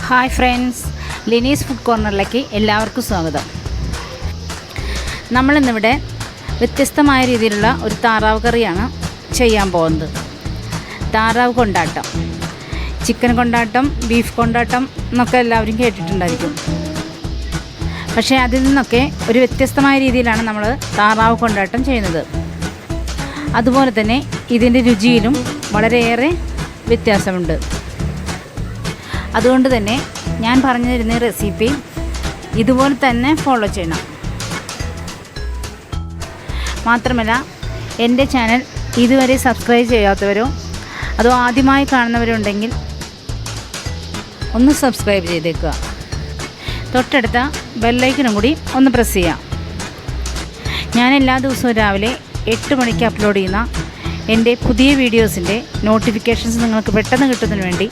Hi friends, ലിനീസ് food കോർണറിലേക്ക് എല്ലാവർക്കും സ്വാഗതം. നമ്മളിന്നിവിടെ വ്യത്യസ്തമായ രീതിയിലുള്ള ഒരു താറാവ് കറിയാണ് ചെയ്യാൻ പോകുന്നത്. താറാവ് കൊണ്ടാട്ടം, ചിക്കൻ കൊണ്ടാട്ടം, ബീഫ് കൊണ്ടാട്ടം എന്നൊക്കെ എല്ലാവരും കേട്ടിട്ടുണ്ടായിരിക്കും. പക്ഷേ അതിൽ നിന്നൊക്കെ ഒരു വ്യത്യസ്തമായ രീതിയിലാണ് നമ്മൾ താറാവ് കൊണ്ടാട്ടം ചെയ്യുന്നത്. അതുപോലെ തന്നെ ഇതിൻ്റെ രുചിയിലും വളരെയേറെ വ്യത്യാസമുണ്ട്. അതുകൊണ്ട് തന്നെ ഞാൻ പറഞ്ഞു തരുന്ന റെസിപ്പി ഇതുപോലെ തന്നെ ഫോളോ ചെയ്യണം. മാത്രമല്ല, എൻ്റെ ചാനൽ ഇതുവരെ സബ്സ്ക്രൈബ് ചെയ്യാത്തവരോ അതോ ആദ്യമായി കാണുന്നവരുണ്ടെങ്കിൽ ഒന്ന് സബ്സ്ക്രൈബ് ചെയ്തേക്കുക. തൊട്ടടുത്ത ബെല്ലൈക്കനും കൂടി ഒന്ന് പ്രസ് ചെയ്യാം. ഞാൻ എല്ലാ ദിവസവും രാവിലെ 8 മണിക്ക് അപ്ലോഡ് ചെയ്യുന്ന എൻ്റെ പുതിയ വീഡിയോസിൻ്റെ നോട്ടിഫിക്കേഷൻസ് നിങ്ങൾക്ക് പെട്ടെന്ന് കിട്ടുന്നതിന് വേണ്ടി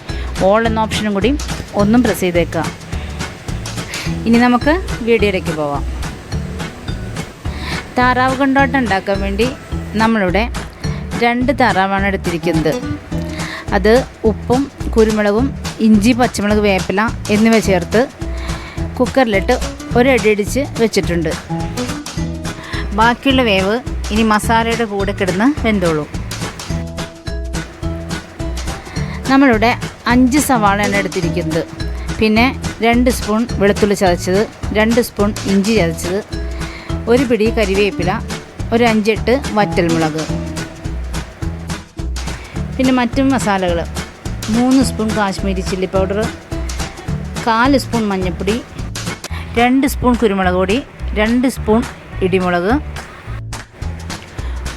ഓൾ എന്ന ഓപ്ഷനും കൂടി ഒന്നും പ്രസ് ചെയ്തേക്കുക. ഇനി നമുക്ക് വീഡിയോയിലേക്ക് പോവാം. താറാവ് കൊണ്ടാട്ടം ഉണ്ടാക്കാൻ വേണ്ടി നമ്മളിവിടെ 2 താറാവാണ് എടുത്തിരിക്കുന്നത്. അത് ഉപ്പും കുരുമുളകും ഇഞ്ചി, പച്ചമുളക്, വേപ്പില എന്നിവ ചേർത്ത് കുക്കറിലിട്ട് ഒരടിയടിച്ച് വെച്ചിട്ടുണ്ട്. ബാക്കിയുള്ള വേവ് ഇനി മസാലയുടെ കൂടെ കിടന്ന് വെന്തോളൂ. നമ്മളിവിടെ 5 സവാളയാണ് എടുത്തിരിക്കുന്നത്. പിന്നെ 2 സ്പൂൺ വെളുത്തുള്ളി ചതച്ചത്, 2 സ്പൂൺ ഇഞ്ചി ചതച്ചത്, 1 പിടി കരിവേപ്പില, ഒരു 5-8 വറ്റൽമുളക്. പിന്നെ മറ്റു മസാലകൾ: 3 spoon Kashmiri chilli powder, 4 spoon മഞ്ഞൾപ്പൊടി, 2 സ്പൂൺ കുരുമുളക് പൊടി, 2 സ്പൂൺ ഇടിമുളക്,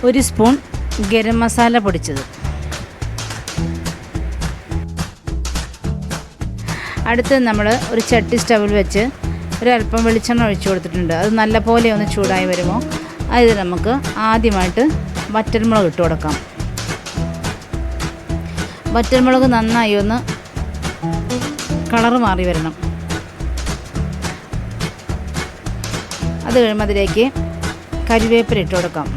1 സ്പൂൺ ഗരം മസാല പൊടിച്ചത്. അടുത്ത് നമ്മൾ ഒരു ചട്ടി സ്റ്റവിൽ വെച്ച് ഒരല്പം വെളിച്ചെണ്ണ ഒഴിച്ചു കൊടുത്തിട്ടുണ്ട്. അത് നല്ലപോലെ ഒന്ന് ചൂടായി വരുമ്പോൾ അതിൽ നമുക്ക് ആദ്യമായിട്ട് വറ്റൽമുളക് ഇട്ട് കൊടുക്കാം. വറ്റൽമുളക് നന്നായി ഒന്ന് കളറ് മാറി വരണം. അത് കഴിയുമ്പോൾ അതിലേക്ക് കരിവേപ്പില ഇട്ട് കൊടുക്കാം.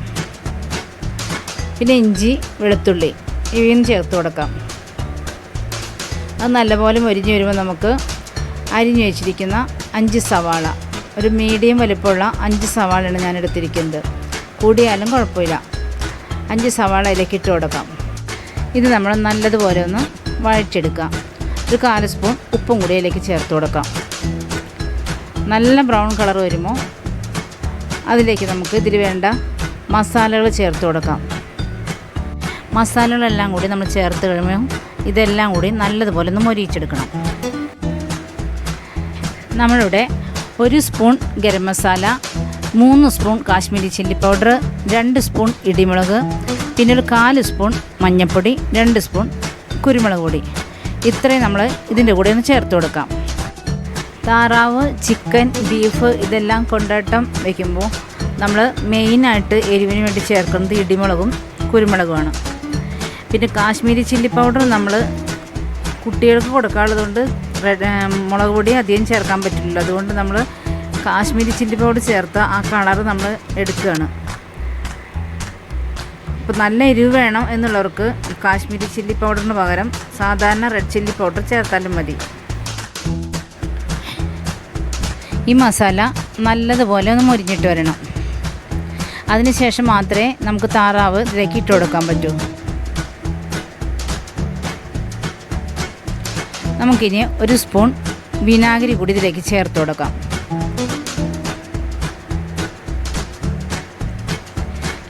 പിന്നെ ഇഞ്ചി, വെളുത്തുള്ളി ഇവയും ചേർത്ത് കൊടുക്കാം. അത് നല്ലപോലെ മൊരിഞ്ഞ് വരുമ്പോൾ നമുക്ക് അരിഞ്ഞു വെച്ചിരിക്കുന്ന 5 സവാള, ഒരു മീഡിയം വലിപ്പമുള്ള 5 സവാളയാണ് ഞാൻ എടുത്തിരിക്കുന്നത്. കൂടിയാലും കുഴപ്പമില്ല. 5 സവാള അതിലേക്ക് ഇട്ട് കൊടുക്കാം. ഇത് നമ്മൾ നല്ലതുപോലെ ഒന്ന് വഴറ്റിയെടുക്കാം. ഒരു 1/4 സ്പൂൺ ഉപ്പും കൂടി അതിലേക്ക് ചേർത്ത് കൊടുക്കാം. നല്ല ബ്രൗൺ കളർ വരുമ്പോൾ അതിലേക്ക് നമുക്ക് ഇതിൽ വേണ്ട മസാലകൾ ചേർത്ത് കൊടുക്കാം. മസാലകളെല്ലാം കൂടി നമ്മൾ ചേർത്ത് കഴിയുമ്പോൾ ഇതെല്ലാം കൂടി നല്ലതുപോലെ ഒന്ന് മൊരിയിച്ചെടുക്കണം. നമ്മളിവിടെ 1 spoon garam masala, 3 spoon Kashmiri chilli powder, 2 spoon ഇടിമുളക്, പിന്നെ ഒരു 4 സ്പൂൺ മഞ്ഞൾപ്പൊടി, 2 സ്പൂൺ കുരുമുളക് പൊടി, ഇത്രയും നമ്മൾ ഇതിൻ്റെ കൂടെ ഒന്ന് ചേർത്ത് കൊടുക്കാം. താറാവ്, ചിക്കൻ, ബീഫ് ഇതെല്ലാം കൊണ്ടാട്ടം വയ്ക്കുമ്പോൾ നമ്മൾ മെയിനായിട്ട് എരിവിന് വേണ്ടി ചേർക്കുന്നത് ഇടിമുളകും കുരുമുളകുമാണ്. പിന്നെ കാശ്മീരി ചില്ലി പൗഡർ നമ്മൾ കുട്ടികൾക്ക് കൊടുക്കാനുള്ളതുകൊണ്ട് മുളക് പൊടി അധികം ചേർക്കാൻ പറ്റില്ല. അതുകൊണ്ട് നമ്മൾ കാശ്മീരി ചില്ലി പൗഡർ ചേർത്ത് ആ കളർ നമ്മൾ എടുക്കുകയാണ്. ഇപ്പോൾ നല്ല എരിവ് വേണം എന്നുള്ളവർക്ക് കാശ്മീരി ചില്ലി പൗഡറിന് പകരം സാധാരണ റെഡ് ചില്ലി പൗഡർ ചേർത്താലും മതി. ഈ മസാല നല്ലതുപോലെ ഒന്ന് മൊരിഞ്ഞിട്ട് വരണം. അതിനുശേഷം മാത്രമേ നമുക്ക് താറാവ് ഇതിലേക്ക് ഇട്ട് കൊടുക്കാൻ പറ്റൂ. നമുക്കിനി 1 സ്പൂൺ വിനാഗിരി കൂടി ഇതിലേക്ക് ചേർത്ത് കൊടുക്കാം.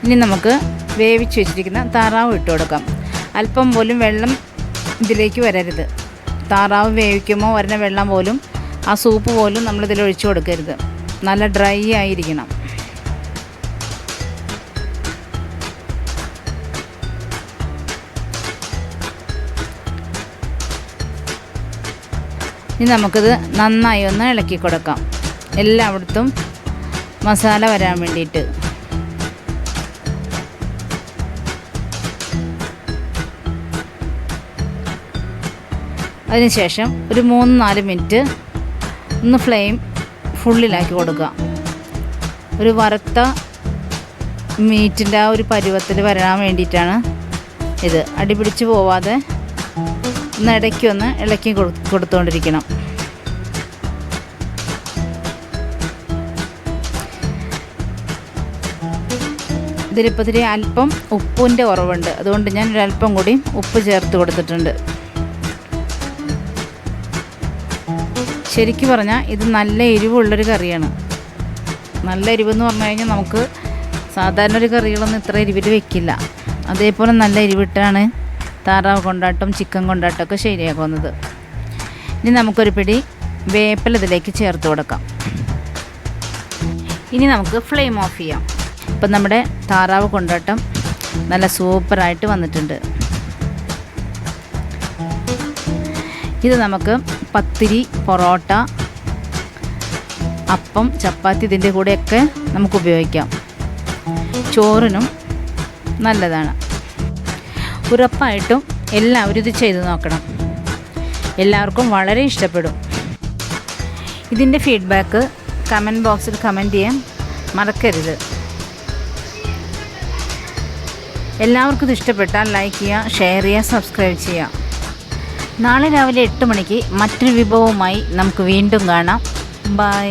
ഇനി നമുക്ക് വേവിച്ച് വെച്ചിരിക്കുന്ന താറാവ് ഇട്ട് കൊടുക്കാം. അല്പം പോലും വെള്ളം ഇതിലേക്ക് വരരുത്. താറാവ് വേവിക്കുമ്പോൾ വരുന്ന വെള്ളം പോലും, ആ സൂപ്പ് പോലും നമ്മളിതിൽ ഒഴിച്ചു കൊടുക്കരുത്. നല്ല ഡ്രൈ ആയിരിക്കണം. ഇനി നമുക്കിത് നന്നായി ഒന്ന് ഇളക്കി കൊടുക്കാം, എല്ലായിടത്തും മസാല വരാൻ വേണ്ടിയിട്ട്. അതിനുശേഷം ഒരു 3-4 മിനിറ്റ് ഒന്ന് ഫ്ലെയിം ഫുള്ളിലാക്കി കൊടുക്കുക. ഒരു വറുത്ത മീറ്റിൻ്റെ ആ ഒരു പരുവത്തിൽ വരാൻ വേണ്ടിയിട്ടാണ് ഇത്. അടിപിടിച്ച് പോവാതെ ഒന്ന് ഇടയ്ക്കൊന്ന് ഇളക്കി കൊടുത്തുകൊണ്ടിരിക്കണം. ഇതിലിപ്പോൾ ഇതിൽ അല്പം ഉപ്പിൻ്റെ കുറവുണ്ട്, അതുകൊണ്ട് ഞാൻ ഒരല്പം കൂടി ഉപ്പ് ചേർത്ത് കൊടുത്തിട്ടുണ്ട്. ശരിക്കും പറഞ്ഞാൽ ഇത് നല്ല എരിവുള്ളൊരു കറിയാണ്. നല്ല എരിവെന്ന് പറഞ്ഞു കഴിഞ്ഞാൽ നമുക്ക് സാധാരണ ഒരു കറികളൊന്നും ഇത്ര എരിവിൽ വെക്കില്ല. അതേപോലെ നല്ല എരിവിട്ടാണ് താറാവ് കൊണ്ടാട്ടം ചിക്കൻ കൊണ്ടാട്ടമൊക്കെ ശരിയാക്കുന്നത്. ഇനി നമുക്കൊരു പിടി വേപ്പില ഇതിലേക്ക് ചേർത്ത് കൊടുക്കാം. ഇനി നമുക്ക് ഫ്ലെയിം ഓഫ് ചെയ്യാം. ഇപ്പം നമ്മുടെ താറാവ് കൊണ്ടാട്ടം നല്ല സൂപ്പറായിട്ട് വന്നിട്ടുണ്ട്. ഇത് നമുക്ക് പത്തിരി, പൊറോട്ട, അപ്പം, ചപ്പാത്തി ഇതിൻ്റെ കൂടെയൊക്കെ നമുക്ക് ഉപയോഗിക്കാം. ചോറിനും നല്ലതാണ്. ഉറപ്പായിട്ടും എല്ലാവരും ഇത് ചെയ്ത് നോക്കണം. എല്ലാവർക്കും വളരെ ഇഷ്ടപ്പെടും. ഇതിൻ്റെ ഫീഡ്ബാക്ക് കമൻറ്റ് ബോക്സിൽ കമൻറ്റ് ചെയ്യാൻ മറക്കരുത്. എല്ലാവർക്കും ഇത് ഇഷ്ടപ്പെട്ടാൽ ലൈക്ക് ചെയ്യുക, ഷെയർ ചെയ്യുക, സബ്സ്ക്രൈബ് ചെയ്യുക. നാളെ രാവിലെ 8 മണിക്ക് മറ്റൊരു വിഭവവുമായി നമുക്ക് വീണ്ടും കാണാം. ബൈ.